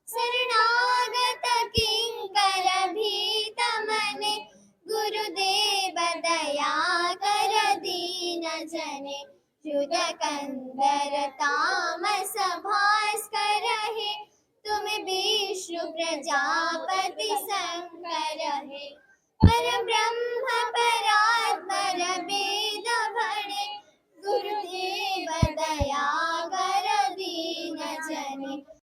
शरणागत किंकर भीत मने, गुरुदेव दया कर दीन जने। शुद्ध कंदर तामस भास्कर है, तुम विष्णु प्रजापति शंकर है। पर ब्रह्म परात्पर वेद भणे, गुरुदेव दया कर दीन जने।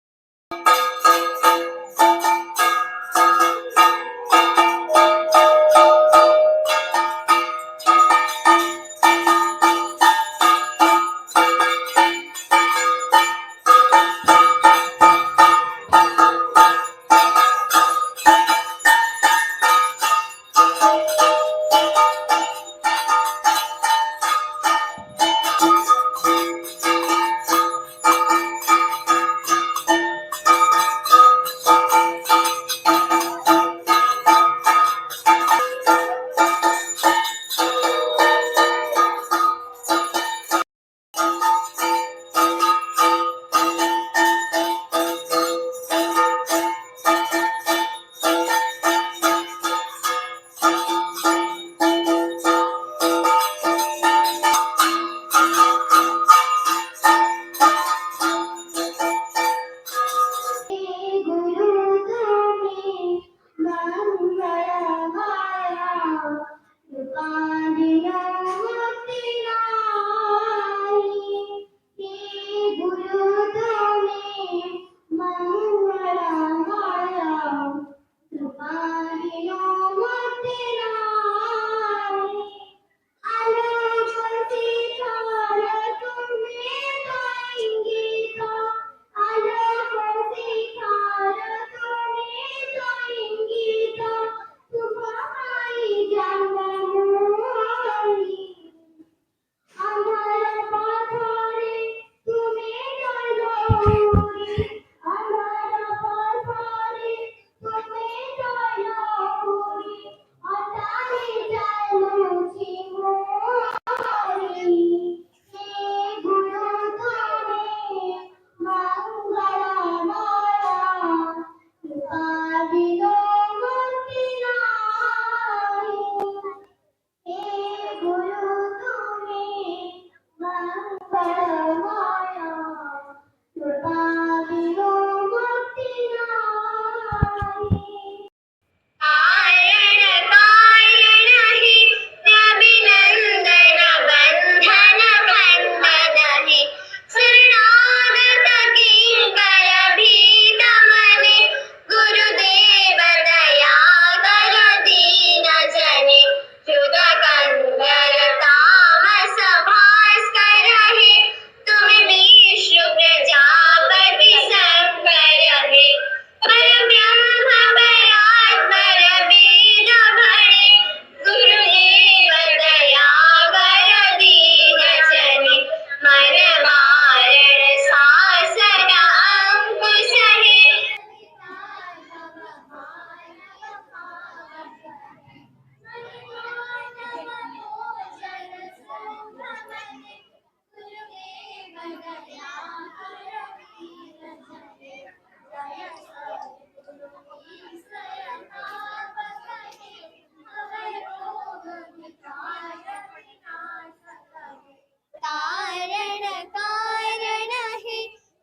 तारण कारण है,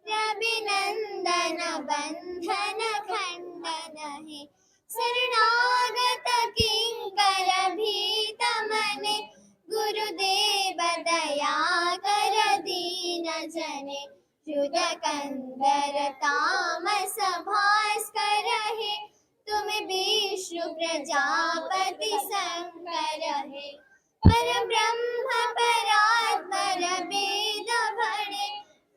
रविनंदन बंधन खंडन है। शरणागत किंकर भीत मने, गुरुदेव दया कर दीन जने। शुद्ध कंदर तामस भास्कर है, तुम विष्णु प्रजापति शंकर है। पर ब्रह्म परात्पर वेद भणे,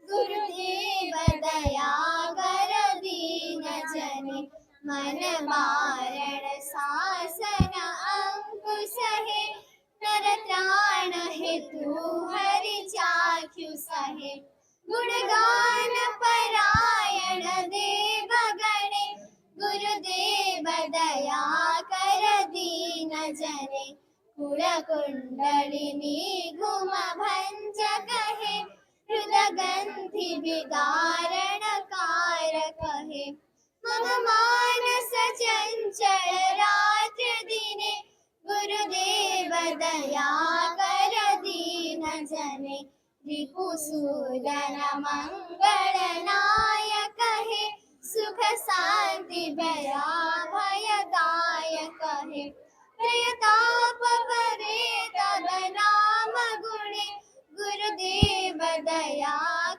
गुरुदेव दया कर दीन जने। मन मारण शासन अंकुश है, नर त्राण हेतु हरि चाख्यु सहे। गुणगान परायण देव गणे, गुरुदेव दया कर दीन जने। कुलकुंडलिनी घुम भंजक है, हृदगंधि विदारण कारक है। मम मानस चंचल रात्र दिने गुरुदेव दया कर दीन जने रिपुसूदन मंगल नायक हे सुख शांति भयदायक हे प्रताप करे तब नाम गुणे गुरुदेव दया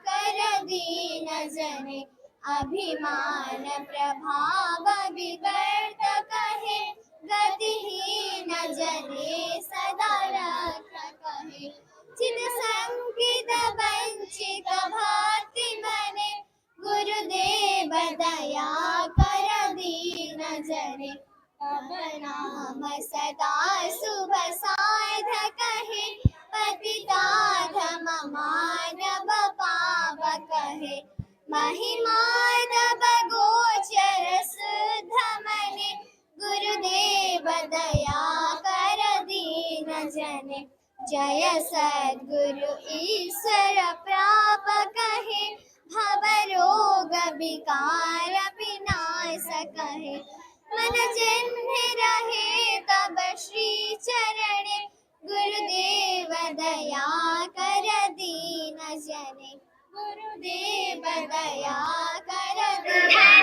कर दीन जने अभिमान प्रभाव विवर्त कहे गतिहीन जने सदा रख कहे चित संकित वंचित भक्ति बने गुरुदेव दया कर दीन जने तब नाम सदा शुभ साध कहे पतिता धम मानव पावक है महिमा तब गोचर शुद्ध मने गुरुदेव दया कर दीन जने जय सद्गुरु ईश्वर प्राप कहे भव रोग विकार विनाश कहे मन जिन्हि रहे तब श्री चरणे गुरुदेव दया कर दीन जने गुरुदेव दया कर दीन